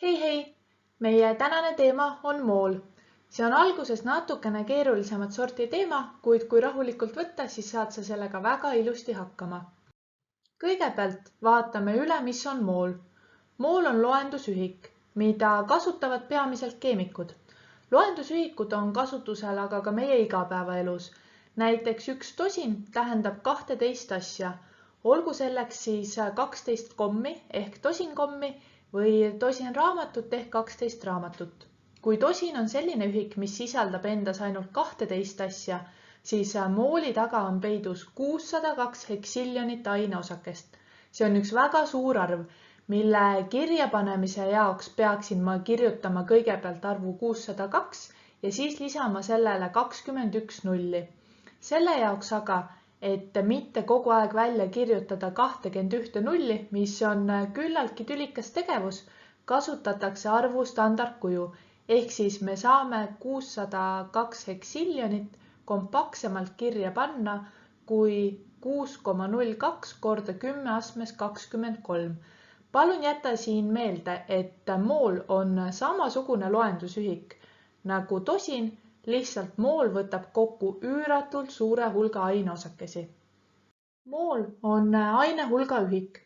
Hei, meie tänane teema on mool. See on alguses natukene keerulisemat sorti teema, kuid kui rahulikult võtta, siis saad sa sellega väga ilusti hakkama. Kõigepealt vaatame üle, mis on mool. Mool on loendusühik, mida kasutavad peamiselt keemikud. Loendusühikud on kasutusel aga ka meie igapäevaelus. Näiteks üks tosin tähendab 12 asja. Olgu selleks siis 12 kommi ehk tosin kommi või tosin raamatut ehk 12 raamatut. Kui tosin on selline ühik, mis sisaldab endas ainult 12 asja, siis mooli taga on peidus 602 heksiljonit aineosakest. See on üks väga suur arv, mille kirjapanemise jaoks peaksin ma kirjutama kõigepealt arvu 602 ja siis lisama sellele 21 nulli. Selle jaoks aga, et mitte kogu aeg välja kirjutada 21 nulli, mis on küllaltki tülikas tegevus, kasutatakse arvu standardkuju, ehk siis me saame 602 heksiljonit kompaktsemalt kirja panna kui 6,02 korda 10 astmes 23. Palun jäta siin meelde, et mool on samasugune loendusühik nagu tosin, lihtsalt mool võtab kokku üüratult suure hulga aineosakesi. Mool on ainehulga ühik.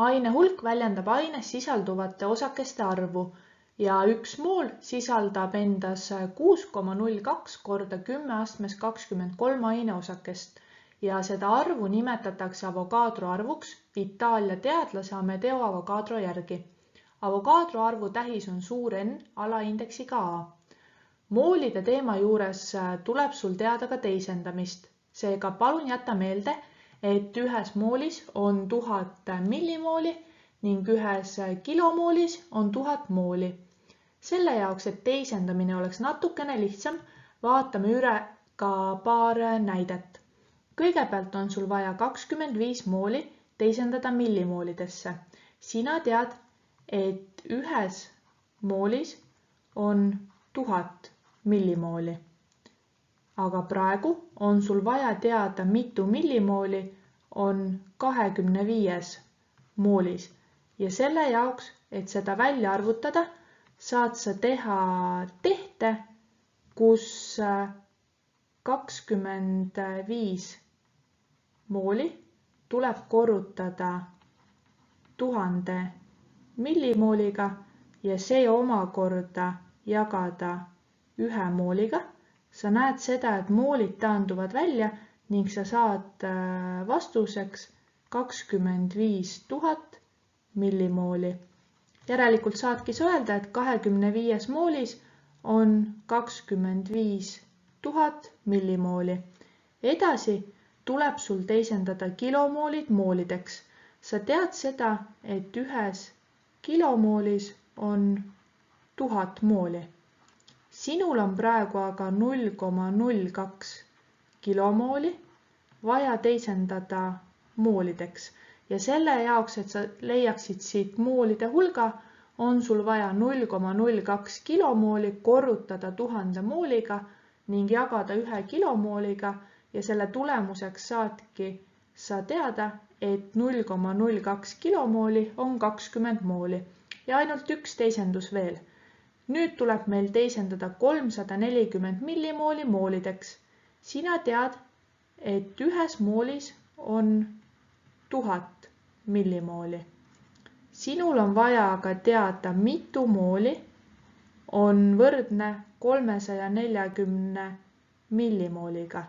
Ainehulk väljendab aines sisalduvate osakeste arvu ja üks mool sisaldab endas 6,02 korda 10 astmes 23 aineosakest ja seda arvu nimetatakse Avogadro arvuks Itaalia teadlase Amedeo Avogadro järgi. Avogadro arvu tähis on suur N alaindeksiga A. Moolide teema juures tuleb sul teada ka teisendamist, seega palun jäta meelde, et ühes moolis on 1000 millimooli ning ühes kilomoolis on 1000 mooli. Selle jaoks, et teisendamine oleks natukene lihtsam, vaatame üle ka paar näidet. Kõigepealt on sul vaja 25 mooli teisendada millimoolidesse. Sina tead, et ühes moolis on 1000 millimooli. Aga praegu on sul vaja teada, mitu millimooli on 25 moolis ja selle jaoks, et seda välja arvutada, saad sa teha tehte, kus 25 mooli tuleb korrutada 1000 millimooliga ja see omakorda jagada ühe mooliga. Sa näed seda, et moolid taanduvad välja ning sa saad vastuseks 25 000 millimooli. Järelikult saadki sa öelda, et 25 moolis on 25 000 millimooli. Edasi tuleb sul teisendada kilomoolid moolideks. Sa tead seda, et ühes kilomoolis on 1000 mooli. Sinul on praegu aga 0,02 kilomooli vaja teisendada moolideks ja selle jaoks, et sa leiaksid siit moolide hulga, on sul vaja 0,02 kilomooli korrutada 1000 mooliga ning jagada ühe kilomooliga ja selle tulemuseks saadki sa teada, et 0,02 kilomooli on 20 mooli ja ainult üks teisendus veel. Nüüd tuleb meil teisendada 340 millimooli moolideks. Sina tead, et ühes moolis on 1000 millimooli. Sinul on vaja aga teada, mitu mooli on võrdne 340 millimooliga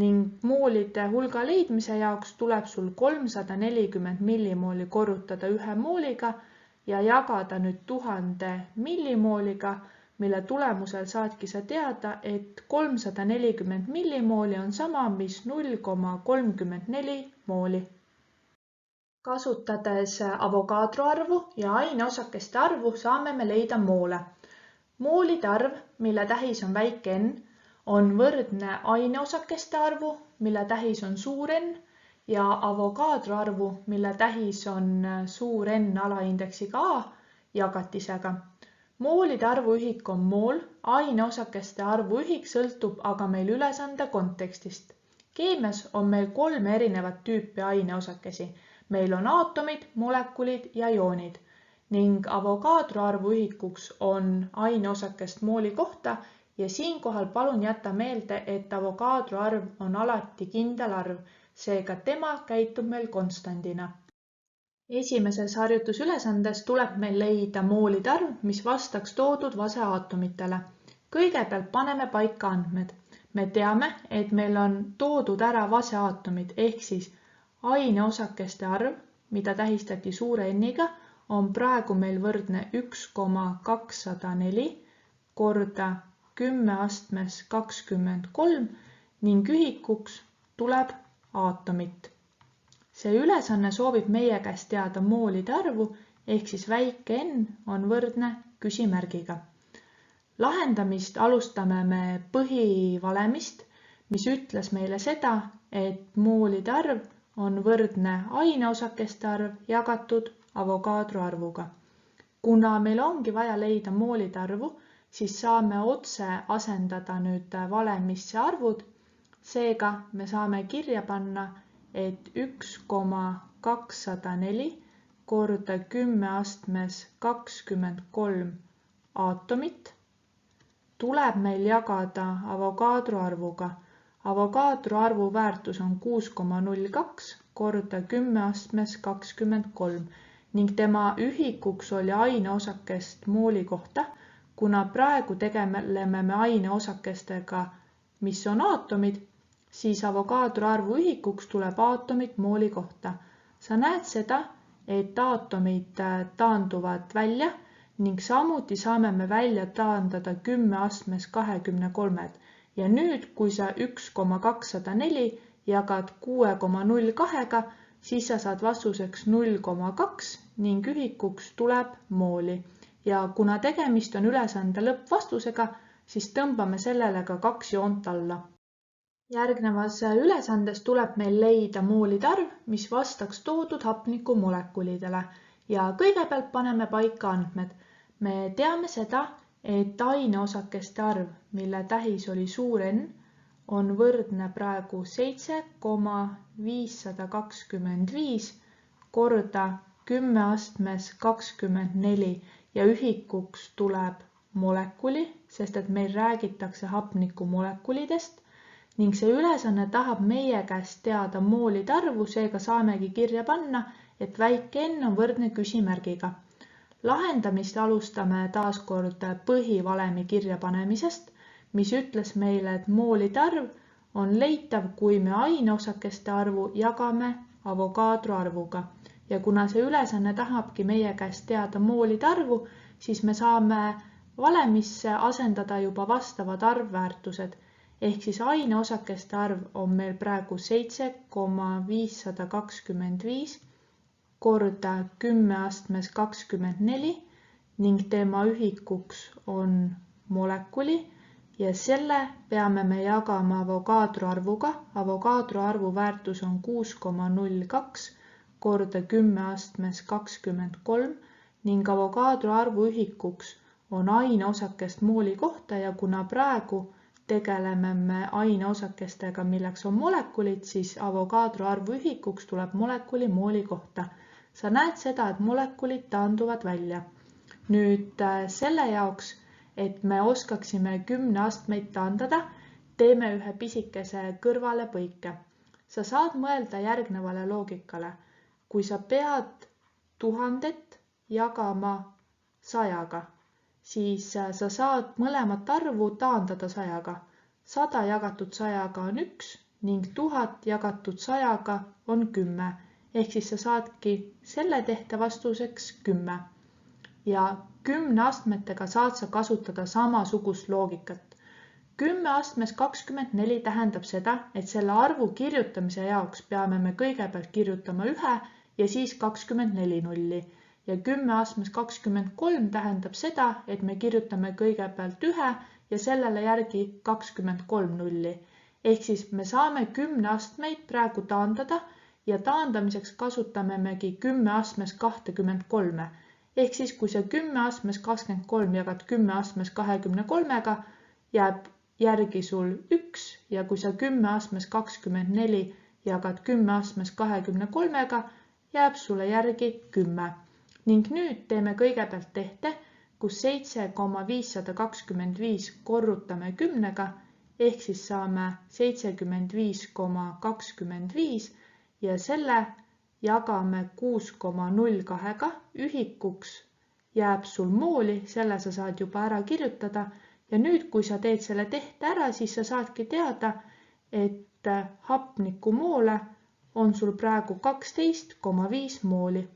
ning moolide hulga leidmise jaoks tuleb sul 340 millimooli korrutada ühe mooliga ja jagada nüüd 1000 millimooliga, mille tulemusel saadki sa teada, et 340 millimooli on sama, mis 0,34 mooli. Kasutades Avogadro arvu ja aineosakeste arvu saame me leida moole. Moolide arv, mille tähis on väike n, on võrdne aineosakeste arvu, mille tähis on suur n, ja Avogadro arvu, mille tähis on suur N alaindeksiga A jagatisega. Moolide arvuühik on mool, aineosakeste arvuühik sõltub aga meil ülesande kontekstist. Keemias on meil 3 erinevat tüüpi aineosakesi. Meil on aatomid, molekulid ja ioonid ning Avogadro arvu ühikuks on aineosakest mooli kohta ja siinkohal palun jäta meelde, et Avogadro arv on alati kindel arv, seega tema käitub meil konstandina. Esimeses harjutusülesandes tuleb meil leida moolide arv, mis vastaks toodud vaseaatomitele. Kõigepealt paneme paika andmed. Me teame, et meil on toodud ära vaseaatomid ehk siis aineosakeste arv, mida tähistati suure n-iga, on praegu meil võrdne 1,204 korda 10 astmes 23 ning ühikuks tuleb aatomit. See ülesanne soovib meie käest teada moolide arvu ehk siis väike n on võrdne küsimärgiga. Lahendamist alustame me põhivalemist, mis ütles meile seda, et moolide arv on võrdne aineosakeste arv jagatud Avogadro arvuga. Kuna meil ongi vaja leida moolide arvu, siis saame otse asendada nüüd valemisse arvud. Seega me saame kirja panna, et 1,204 korda 10 astmes 23 aatomit tuleb meil jagada Avogadro arvuga. Avogadro arvu väärtus on 6,02 korda 10 astmes 23 ning tema ühikuks oli aineosakest mooli kohta, kuna praegu tegeleme me aineosakestega, mis on aatomid, siis Avogadro arvu ühikuks tuleb aatomid mooli kohta. Sa näed seda, et aatomid taanduvad välja ning samuti saame me välja taandada 10 astmes 23 ja nüüd, kui sa 1,204 jagad 6,02, siis sa saad vastuseks 0,2 ning ühikuks tuleb mooli. Ja kuna tegemist on ülesande lõppvastusega, siis tõmbame sellele ka 2 joont alla. Järgnevas ülesandes tuleb meil leida moolide arv, mis vastaks toodud hapnikumolekulidele ja kõigepealt paneme paika andmed. Me teame seda, et aineosakeste arv, mille tähis oli suur N, on võrdne praegu 7,525 korda 10 astmes 24 ja ühikuks tuleb molekuli, sest et meil räägitakse hapnikumolekulidest ning see ülesanne tahab meie käest teada moolide arvu, seega saamegi kirja panna, et väike n on võrdne küsimärgiga. Lahendamist alustame taaskord põhivalemi kirjapanemisest, mis ütles meile, et moolide arv on leitav, kui me aineosakeste arvu jagame Avogadro arvuga. Ja kuna see ülesanne tahabki meie käest teada moolide arvu, siis me saame valemisse asendada juba vastavad arvväärtused. Ehk siis aineosakeste arv on meil praegu 7,525 korda 10 astmes 24 ning tema ühikuks on molekuli ja selle peame me jagama Avogadro arvuga. Avogadro arvu väärtus on 6,02 korda 10 astmes 23 ning Avogadro arvu ühikuks on aineosakest mooli kohta ja kuna praegu tegeleme me aineosakestega, milleks on molekulid, siis Avogadro arvu ühikuks tuleb molekuli mooli kohta. Sa näed seda, et molekulid taanduvad välja. Nüüd selle jaoks, et me oskaksime 10 astmeid taandada, teeme ühe pisikese kõrvalepõike. Sa saad mõelda järgnevale loogikale. Kui sa pead 1000 jagama 100-ga, siis sa saad mõlemat arvu taandada 100-ga. 100 jagatud 100-ga on 1 ning 1000 jagatud 100-ga on 10. Ehk siis sa saadki selle tehte vastuseks 10. Ja 10 astmetega saad sa kasutada samasugust loogikat. 10 astmes 24 tähendab seda, et selle arvu kirjutamise jaoks peame me kõigepealt kirjutama 1 ja siis 24 nulli. Ja 10 astmes 23 tähendab seda, et me kirjutame kõigepealt 1 ja sellele järgi 23 nulli. Ehk siis me saame 10 astmeid praegu taandada ja taandamiseks kasutame megi 10 astmes 23. Ehk siis kui sa 10 astmes 23 jagad 10 astmes 23-ga, jääb järgi sul 1 ja kui sa 10 astmes 24 jagad 10 astmes 23-ga, jääb sulle järgi 10. Ning nüüd teeme kõigepealt tehte, kus 7,525 korrutame 10-ga, ehk siis saame 75,25 ja selle jagame 6,02-ga, ühikuks jääb sul mooli, selle sa saad juba ära kirjutada ja nüüd, kui sa teed selle tehte ära, siis sa saadki teada, et hapnikumoole on sul praegu 12,5 mooli.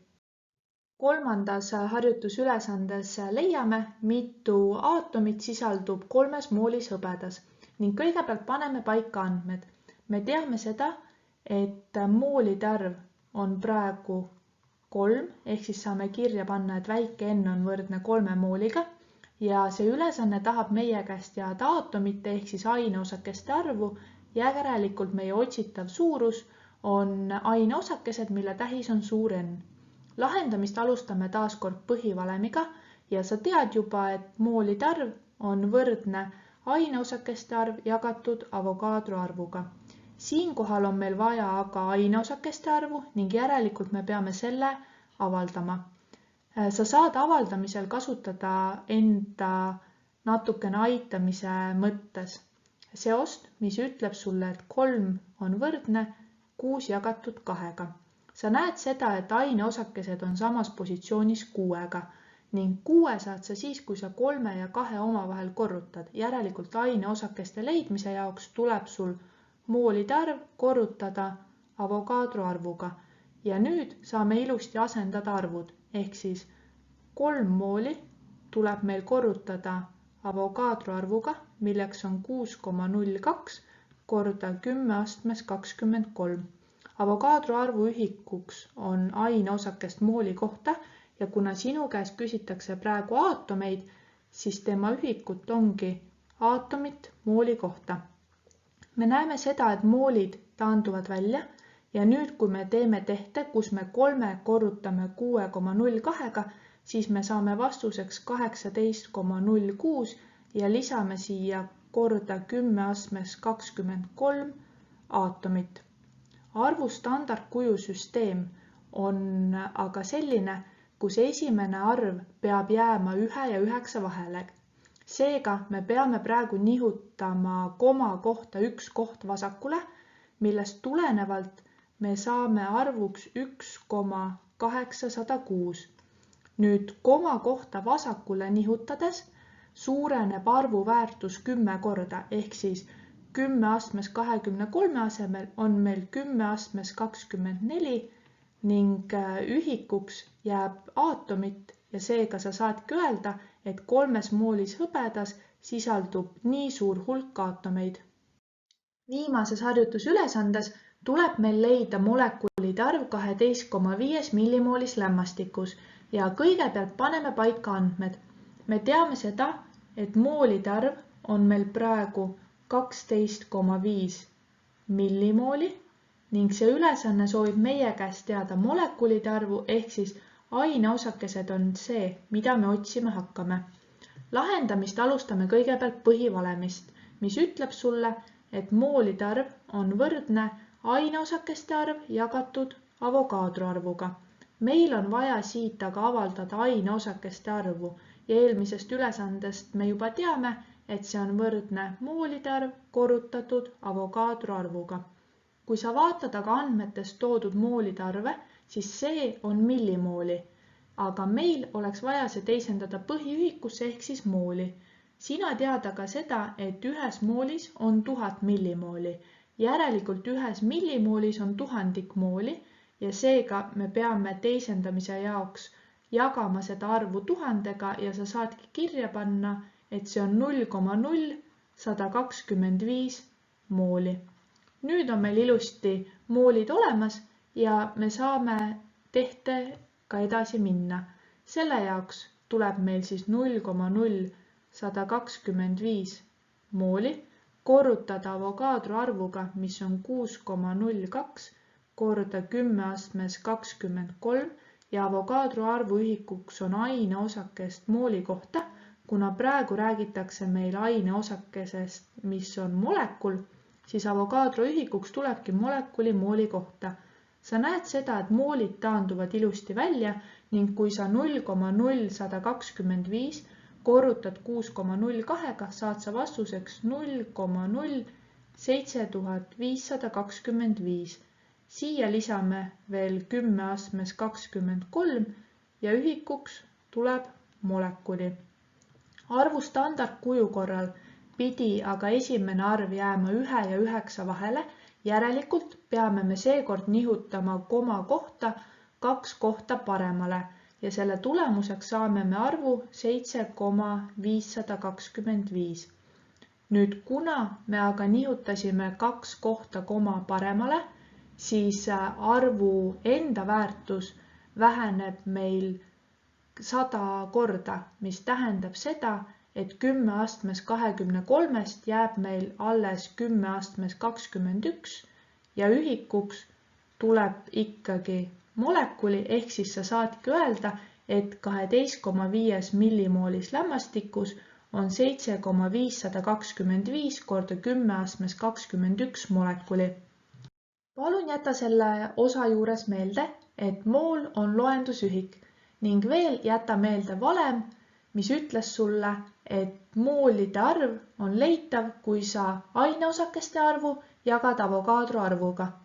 Kolmandas harjutusülesandes leiame, mitu aatomit sisaldub 3 moolis hõbedas ning kõigepealt paneme paika andmed. Me teame seda, et moolide arv on praegu 3, ehk siis saame kirja panna, et väike n on võrdne 3 mooliga ja see ülesanne tahab meie käest teada aatomite ehk siis aineosakeste arvu ja järelikult meie otsitav suurus on aineosakesed, mille tähis on suur N. Lahendamist alustame taas kord põhivalemiga ja sa tead juba, et moolide arv on võrdne aineosakeste arv jagatud Avogadro arvuga. Siinkohal on meil vaja aga aineosakeste arvu ning järelikult me peame selle avaldama. Sa saad avaldamisel kasutada enda natukene aitamise mõttes seost, mis ütleb sulle, et 3 on võrdne 6 jagatud 2-ga. Sa näed seda, et aineosakesed on samas positsioonis 6-ga ning 6 saad sa siis, kui sa 3 ja 2 omavahel korrutad. Järelikult aineosakeste leidmise jaoks tuleb sul moolide arv korrutada Avogadro arvuga ja nüüd saame ilusti asendada arvud, ehk siis 3 mooli tuleb meil korrutada Avogadro arvuga, milleks on 6,02 korda 10 astmes 23. Avogadro arvu ühikuks on aineosakest mooli kohta ja kuna sinu käest küsitakse praegu aatomeid, siis tema ühikut ongi aatomit mooli kohta. Me näeme seda, et moolid taanduvad välja ja nüüd, kui me teeme tehte, kus me 3 korrutame 6,02-ga, siis me saame vastuseks 18,06 ja lisame siia korda 10 astmes 23 aatomit. Arvu standardkujusüsteem on aga selline, kus esimene arv peab jääma 1 ja 9 vahele. Seega me peame praegu nihutama koma kohta 1 koht vasakule, millest tulenevalt me saame arvuks 1,806. Nüüd koma kohta vasakule nihutades suureneb arvu väärtus 10 korda, ehk siis 10 astmes 23 asemel on meil 10 astmes 24 ning ühikuks jääb aatomit ja seega sa saadki öelda, et 3 moolis hõbedas sisaldub nii suur hulk aatomeid. Viimases harjutusülesandes tuleb meil leida molekulide arv 12,5 millimoolis lämmastikus ja kõigepealt paneme paika andmed. Me teame seda, et moolide arv on meil praegu 12,5 millimooli ning see ülesanne soovib meie käest teada molekulide arvu ehk siis aineosakesed on see, mida me otsima hakkame. Lahendamist alustame kõigepealt põhivalemist, mis ütleb sulle, et moolide arv on võrdne aineosakeste arv jagatud Avogadro arvuga. Meil on vaja siit aga avaldada aineosakeste arvu ja eelmisest ülesandest me juba teame, et see on võrdne moolide arv korrutatud Avogadro arvuga. Kui sa vaatad aga andmetest toodud moolide arve, siis see on millimooli, aga meil oleks vaja see teisendada põhiühikusse ehk siis mooli. Sina tead aga seda, et ühes moolis on 1000 millimooli. Järelikult ühes millimoolis on 1000 mooli ja seega me peame teisendamise jaoks jagama seda arvu 1000-ga ja sa saadki kirja panna, et see on 0,0125 mooli. Nüüd on meil ilusti moolid olemas ja me saame tehtega edasi minna. Selle jaoks tuleb meil siis 0,0125 mooli korrutada Avogadro arvuga, mis on 6,02 korda 10 astmes 23 ja Avogadro arvu ühikuks on aineosakest mooli kohta, kuna praegu räägitakse meil aineosakesest, mis on molekul, siis Avogadro ühikuks tulebki molekuli mooli kohta. Sa näed seda, et moolid taanduvad ilusti välja ning kui sa 0,0125 korrutad 6,02-ga, saad sa vastuseks 0,07525. Siia lisame veel 10 astmes 23 ja ühikuks tuleb molekuli. Arvu standardkuju korral pidi aga esimene arv jääma 1 ja 9 vahele, järelikult peame me seekord nihutama koma kohta 2 kohta paremale ja selle tulemuseks saame me arvu 7,525. Nüüd, kuna me aga nihutasime 2 kohta koma paremale, siis arvu enda väärtus väheneb meil 100 korda, mis tähendab seda, et 10 astmes 23 jääb meil alles 10 astmes 21 ja ühikuks tuleb ikkagi molekuli, ehk siis sa saadki öelda, et 12,5 millimoolis lämmastikus on 7,525 korda 10 astmes 21 molekuli. Palun jäta selle osa juures meelde, et mool on loendusühik ning veel jäta meelde valem, mis ütles sulle, et moolide arv on leitav, kui sa aineosakeste arvu jagad Avogadro arvuga.